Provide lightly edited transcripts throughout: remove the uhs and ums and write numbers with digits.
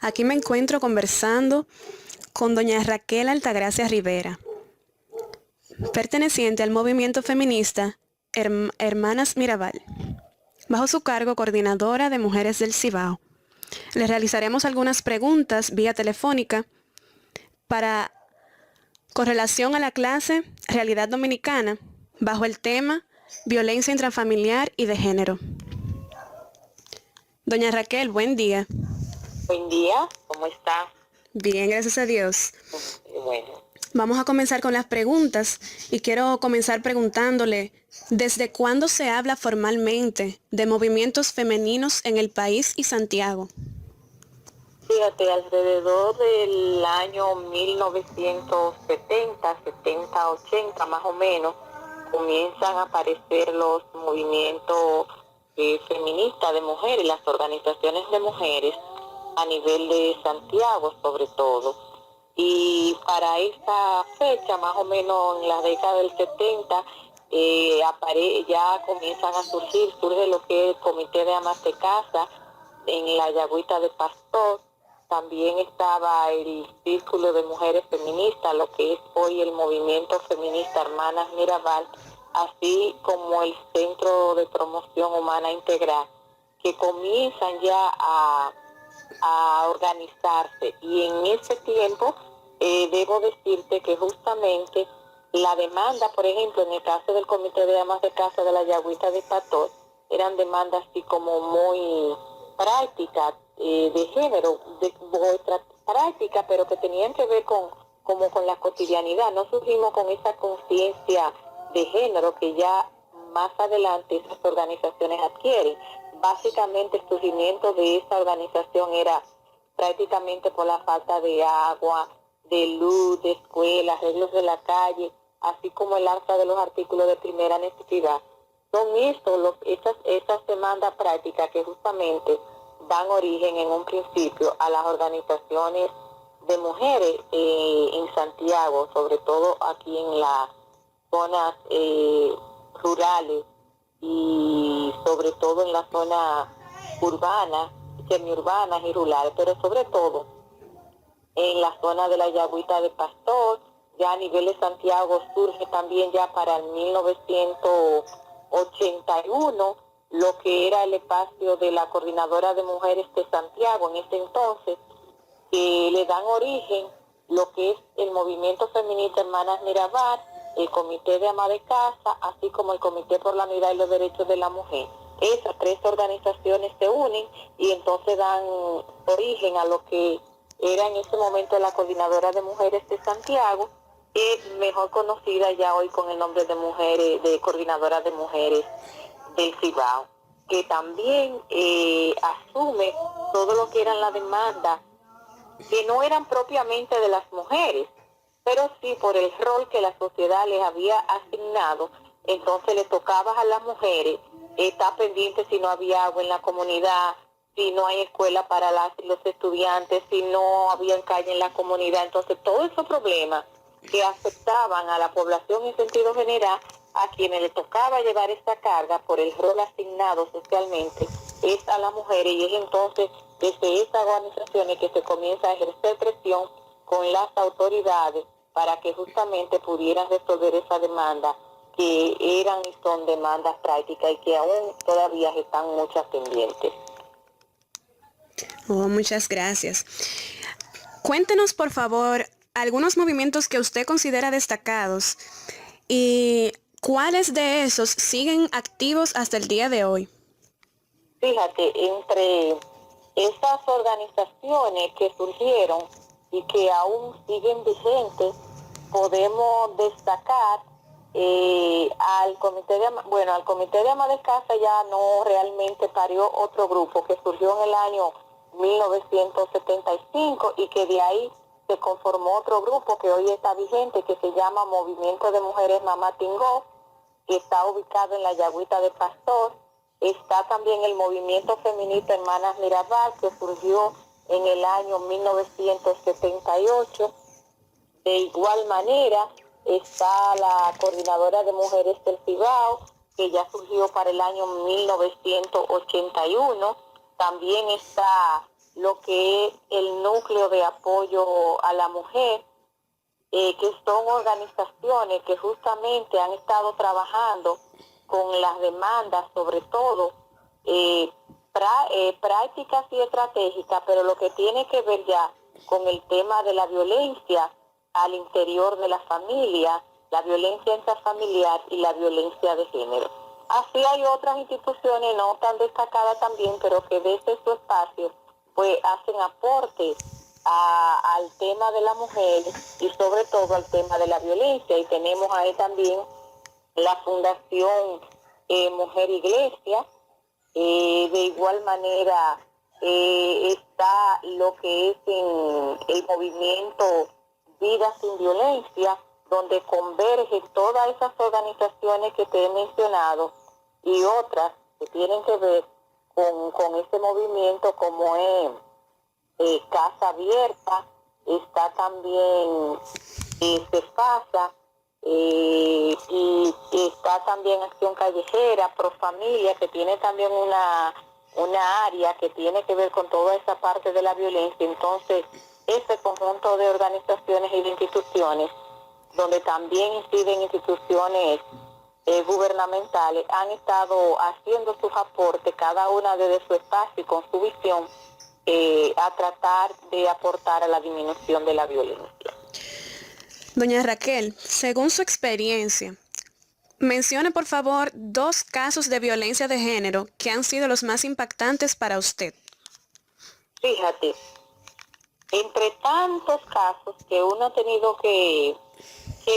Aquí me encuentro conversando con doña Raquel Altagracia Rivera, perteneciente al movimiento feminista Hermanas Mirabal. Bajo su cargo, coordinadora de mujeres del Cibao. Le realizaremos algunas preguntas vía telefónica para con relación a la clase Realidad Dominicana, bajo el tema Violencia intrafamiliar y de género. Doña Raquel, buen día. Buen día, ¿cómo está? Bien, gracias a Dios. Bueno, Vamos a comenzar con las preguntas y quiero comenzar preguntándole, ¿desde cuándo se habla formalmente de movimientos femeninos en el país y Santiago? fíjate, alrededor del año 1970, 70, 80 más o menos, comienzan a aparecer los movimientos feministas de mujeres, las organizaciones de mujeres a nivel de Santiago sobre todo. Y para esta fecha, más o menos en la década del 70, ya comienzan a surge lo que es el Comité de Amas de Casa en la Yagüita de Pastor. También estaba el Círculo de Mujeres Feministas, lo que es hoy el Movimiento Feminista Hermanas Mirabal, así como el Centro de Promoción Humana Integral, que comienzan ya a organizarse. Y en ese tiempo debo decirte que justamente la demanda, por ejemplo, en el caso del Comité de Amas de Casa de la Yagüita de Pastor, eran demandas así como muy prácticas, de género, de vuestra práctica, pero que tenían que ver como con la cotidianidad. No surgimos con esa conciencia de género que ya más adelante esas organizaciones adquieren. Básicamente el surgimiento de esa organización era prácticamente por la falta de agua, de luz, de escuelas, arreglos de la calle, así como el alza de los artículos de primera necesidad. Son esas demandas prácticas que justamente dan origen en un principio a las organizaciones de mujeres en Santiago, sobre todo aquí en las zonas rurales y sobre todo en las zonas urbanas, semiurbanas y rurales, pero sobre todo en la zona de la Yagüita de Pastor. Ya a nivel de Santiago surge también ya para el 1981 lo que era el espacio de la Coordinadora de Mujeres de Santiago en ese entonces, que le dan origen lo que es el Movimiento Feminista Hermanas Mirabal, el Comité de Ama de Casa, así como el Comité por la Unidad y los Derechos de la Mujer. Esas tres organizaciones se unen y entonces dan origen a lo que era en ese momento la Coordinadora de Mujeres de Santiago, mejor conocida ya hoy con el nombre de mujeres, de Coordinadora de Mujeres del Cibao, que también asume todo lo que eran las demandas que no eran propiamente de las mujeres, pero sí por el rol que la sociedad les había asignado. Entonces le tocaba a las mujeres estar pendientes si no había agua en la comunidad, si no hay escuela para los estudiantes, si no había calle en la comunidad. Entonces todos esos problemas que afectaban a la población en sentido general, a quienes les tocaba llevar esta carga por el rol asignado socialmente, es a las mujeres. Y es entonces desde estas organizaciones que se comienza a ejercer presión con las autoridades para que justamente pudieran resolver esa demanda, que eran y son demandas prácticas y que aún todavía están muchas pendientes. Oh, muchas gracias. Cuéntenos, por favor, algunos movimientos que usted considera destacados y cuáles de esos siguen activos hasta el día de hoy. Fíjate, entre esas organizaciones que surgieron y que aún siguen vigentes, podemos destacar al Comité de Ama de Casa. Ya no realmente parió otro grupo que surgió en el año 1975 y que de ahí se conformó otro grupo que hoy está vigente, que se llama Movimiento de Mujeres Mamá Tingó, que está ubicado en la Yagüita de Pastor. Está también el Movimiento Feminista Hermanas Mirabal, que surgió en el año 1978. De igual manera, está la Coordinadora de Mujeres del Cibao, que ya surgió para el año 1981. También está lo que es el núcleo de apoyo a la mujer, que son organizaciones que justamente han estado trabajando con las demandas, sobre todo prácticas y estratégicas, pero lo que tiene que ver ya con el tema de la violencia al interior de la familia, la violencia intrafamiliar y la violencia de género. Así hay otras instituciones no tan destacadas también, pero que desde su espacio pues hacen aportes al tema de la mujer y sobre todo al tema de la violencia. Y tenemos ahí también la Fundación Mujer Iglesia. De igual manera está lo que es en el movimiento Vida Sin Violencia, donde convergen todas esas organizaciones que te he mencionado y otras que tienen que ver con ese movimiento, como es Casa Abierta, está también CEFASA, y está también Acción Callejera, Pro Familia, que tiene también una área que tiene que ver con toda esa parte de la violencia. Entonces, ese conjunto de organizaciones y de instituciones, donde también inciden instituciones gubernamentales, han estado haciendo sus aportes, cada una desde su espacio y con su visión, a tratar de aportar a la disminución de la violencia. Doña Raquel, según su experiencia, mencione por favor 2 casos de violencia de género que han sido los más impactantes para usted. Fíjate, entre tantos casos que uno ha tenido que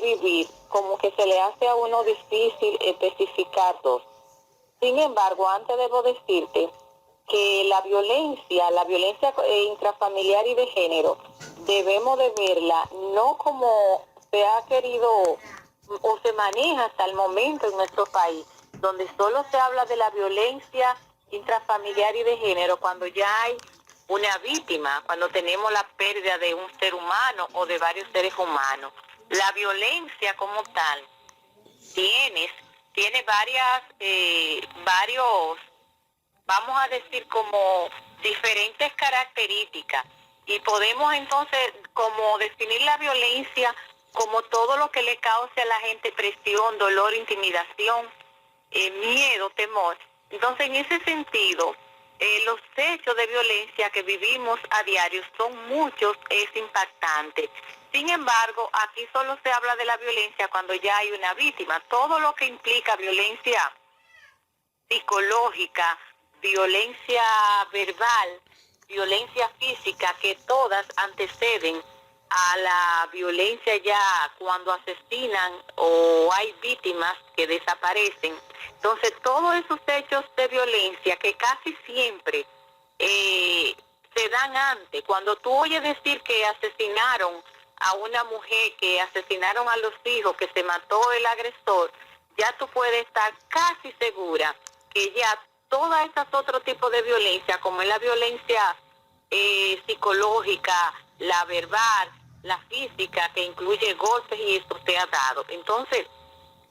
vivir, como que se le hace a uno difícil especificar 2. Sin embargo, antes debo decirte que la violencia intrafamiliar y de género, debemos de verla no como se ha querido o se maneja hasta el momento en nuestro país, donde solo se habla de la violencia intrafamiliar y de género cuando ya hay una víctima, cuando tenemos la pérdida de un ser humano o de varios seres humanos. La violencia como tal tiene varios, vamos a decir, como diferentes características, y podemos entonces como definir la violencia como todo lo que le cause a la gente presión, dolor, intimidación, miedo, temor. Entonces, en ese sentido, los hechos de violencia que vivimos a diario son muchos, es impactante. Sin embargo, aquí solo se habla de la violencia cuando ya hay una víctima. Todo lo que implica violencia psicológica, violencia verbal, violencia física, que todas anteceden a la violencia ya cuando asesinan o hay víctimas que desaparecen. Entonces, todos esos hechos de violencia que casi siempre se dan antes, cuando tú oyes decir que asesinaron a una mujer, que asesinaron a los hijos, que se mató el agresor, ya tú puedes estar casi segura que ya todas esas otros tipos de violencia, como es la violencia psicológica, la verbal, la física, que incluye golpes y esto se ha dado. Entonces,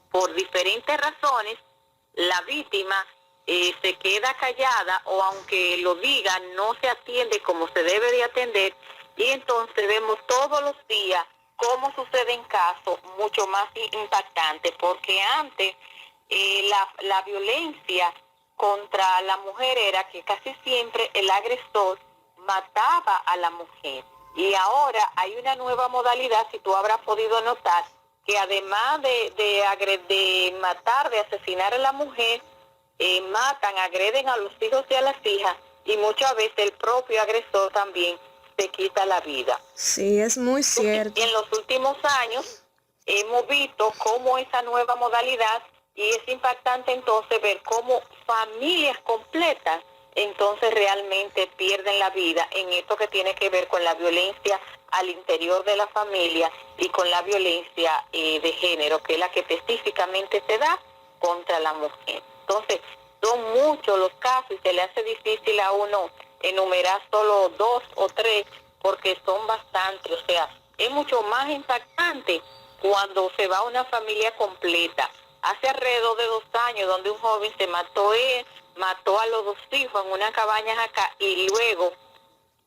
por diferentes razones, la víctima se queda callada, o aunque lo diga, no se atiende como se debe de atender, y entonces vemos todos los días cómo suceden casos mucho más impactantes, porque antes la violencia contra la mujer era que casi siempre el agresor mataba a la mujer, y ahora hay una nueva modalidad, si tú habrás podido notar, que además de matar, de asesinar a la mujer, matan, agreden a los hijos y a las hijas, y muchas veces el propio agresor también se quita la vida. Sí, es muy cierto. En los últimos años hemos visto cómo esa nueva modalidad, y es impactante entonces ver cómo familias completas entonces realmente pierden la vida en esto que tiene que ver con la violencia al interior de la familia y con la violencia de género, que es la que específicamente se da contra la mujer. Entonces, son muchos los casos y se le hace difícil a uno enumerar solo 2 o 3 porque son bastantes. O sea, es mucho más impactante cuando se va una familia completa. Hace alrededor de 2 años, donde un joven se mató a los 2 hijos en una cabaña acá, y luego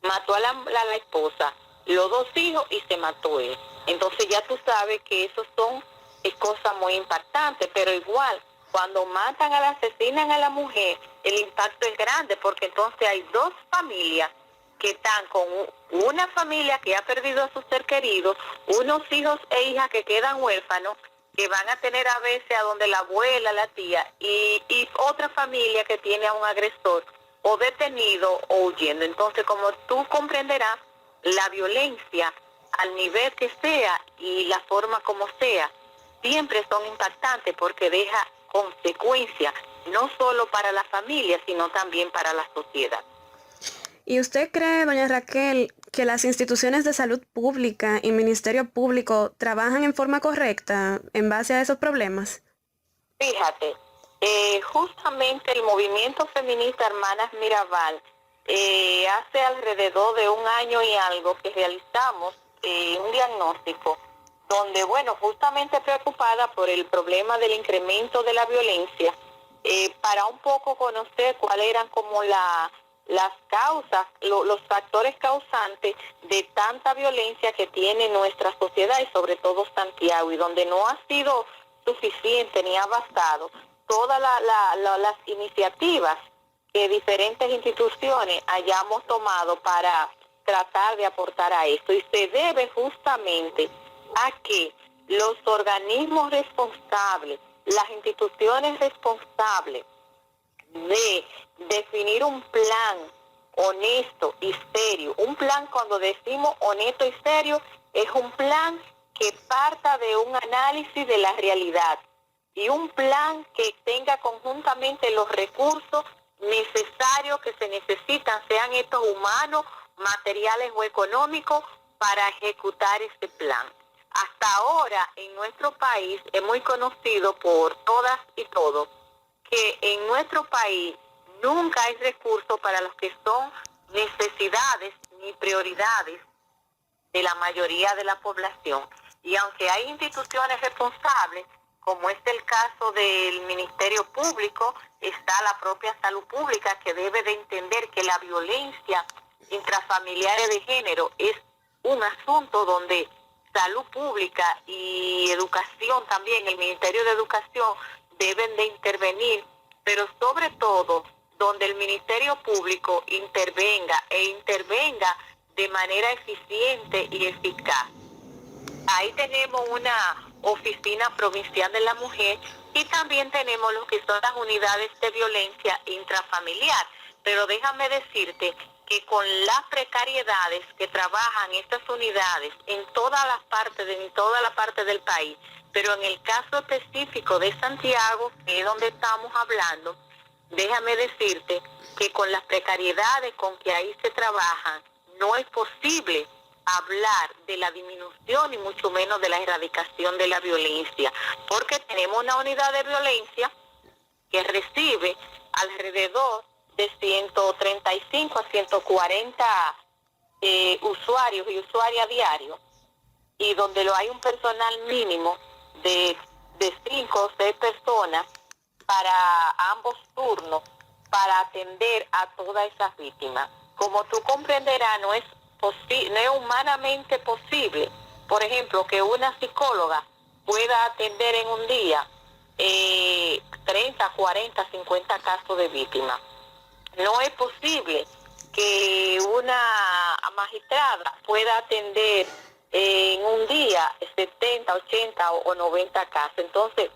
mató a la esposa, los 2 hijos y se mató él. Entonces ya tú sabes que eso son cosas muy impactantes, pero igual, cuando matan a la asesinan a la mujer, el impacto es grande porque entonces hay 2 familias que están con una familia que ha perdido a su ser querido, unos hijos e hijas que quedan huérfanos, que van a tener a veces a donde la abuela, la tía, y otra familia que tiene a un agresor o detenido o huyendo. Entonces, como tú comprenderás, la violencia, al nivel que sea y la forma como sea, siempre son impactantes porque deja consecuencias, no solo para la familia, sino también para la sociedad. ¿Y usted cree, doña Raquel, que las instituciones de salud pública y Ministerio Público trabajan en forma correcta en base a esos problemas? Fíjate, justamente el movimiento feminista Hermanas Mirabal, hace alrededor de 1 año y algo que realizamos un diagnóstico donde, bueno, justamente preocupada por el problema del incremento de la violencia, para un poco conocer cuáles eran como las causas, los factores causantes de tanta violencia que tiene nuestra sociedad y sobre todo Santiago, y donde no ha sido suficiente ni ha bastado todas las iniciativas que diferentes instituciones hayamos tomado para tratar de aportar a esto. Y se debe justamente a que los organismos responsables, las instituciones responsables de definir un plan honesto y serio. Un plan, cuando decimos honesto y serio, es un plan que parta de un análisis de la realidad y un plan que tenga conjuntamente los recursos necesarios que se necesitan, sean estos humanos, materiales o económicos, para ejecutar este plan. Hasta ahora en nuestro país es muy conocido por todas y todos que en nuestro país nunca hay recursos para los que son necesidades ni prioridades de la mayoría de la población. Y aunque hay instituciones responsables, como es el caso del Ministerio Público, está la propia salud pública, que debe de entender que la violencia intrafamiliar de género es un asunto donde salud pública y educación también, el Ministerio de Educación, deben de intervenir, pero sobre todo donde el Ministerio Público intervenga de manera eficiente y eficaz. Ahí tenemos una oficina provincial de la mujer y también tenemos lo que son las unidades de violencia intrafamiliar. Pero déjame decirte que con las precariedades que trabajan estas unidades en todas las partes del país, pero en el caso específico de Santiago, que es donde estamos hablando, déjame decirte que con las precariedades con que ahí se trabajan, no es posible hablar de la disminución y mucho menos de la erradicación de la violencia, porque tenemos una unidad de violencia que recibe alrededor de 135 a 140 usuarios y usuarias diarios, y donde hay un personal mínimo de 5 o 6 personas para ambos turnos para atender a todas esas víctimas. Como tú comprenderás, no es humanamente posible, por ejemplo, que una psicóloga pueda atender en un día 30, 40, 50 casos de víctimas. No es posible que una magistrada pueda atender en un día 70, 80 o 90 casos. Entonces,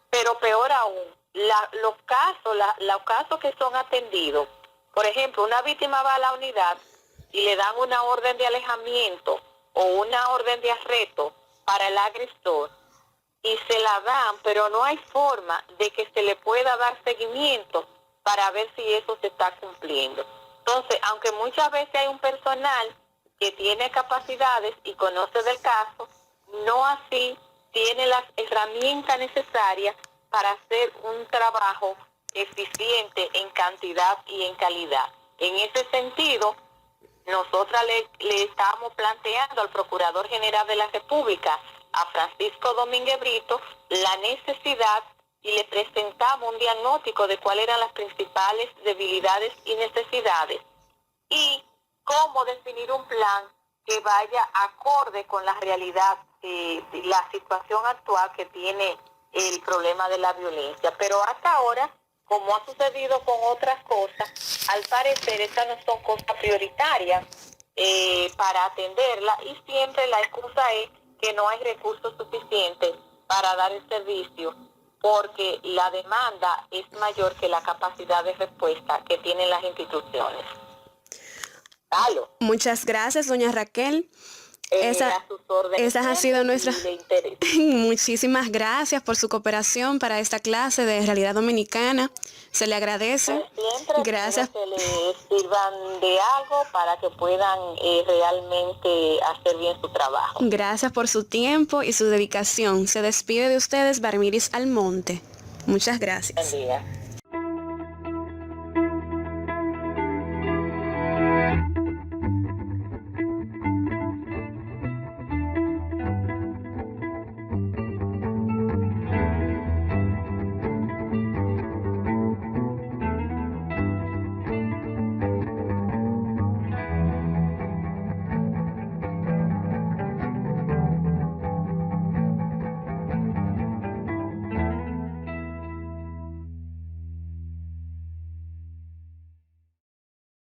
pero peor aún, los casos que son atendidos, por ejemplo, una víctima va a la unidad y le dan una orden de alejamiento o una orden de arresto para el agresor, y se la dan, pero no hay forma de que se le pueda dar seguimiento para ver si eso se está cumpliendo. Entonces, aunque muchas veces hay un personal que tiene capacidades y conoce del caso, no así tiene las herramientas necesarias para hacer un trabajo eficiente en cantidad y en calidad. En ese sentido, nosotras le estamos planteando al Procurador General de la República, a Francisco Domínguez Brito, la necesidad, y le presentamos un diagnóstico de cuáles eran las principales debilidades y necesidades. Y cómo definir un plan que vaya acorde con la realidad, la situación actual que tiene el problema de la violencia. Pero hasta ahora, como ha sucedido con otras cosas, al parecer estas no son cosas prioritarias para atenderla, y siempre la excusa es que no hay recursos suficientes para dar el servicio, porque la demanda es mayor que la capacidad de respuesta que tienen las instituciones. ¿Aló? Muchas gracias, doña Raquel. Esas han sido nuestras... Muchísimas gracias por su cooperación para esta clase de realidad dominicana. Se le agradece. Siempre gracias. Que les sirvan de algo para que puedan realmente hacer bien su trabajo. Gracias por su tiempo y su dedicación. Se despide de ustedes Barmiris Almonte. Muchas gracias. Buen día.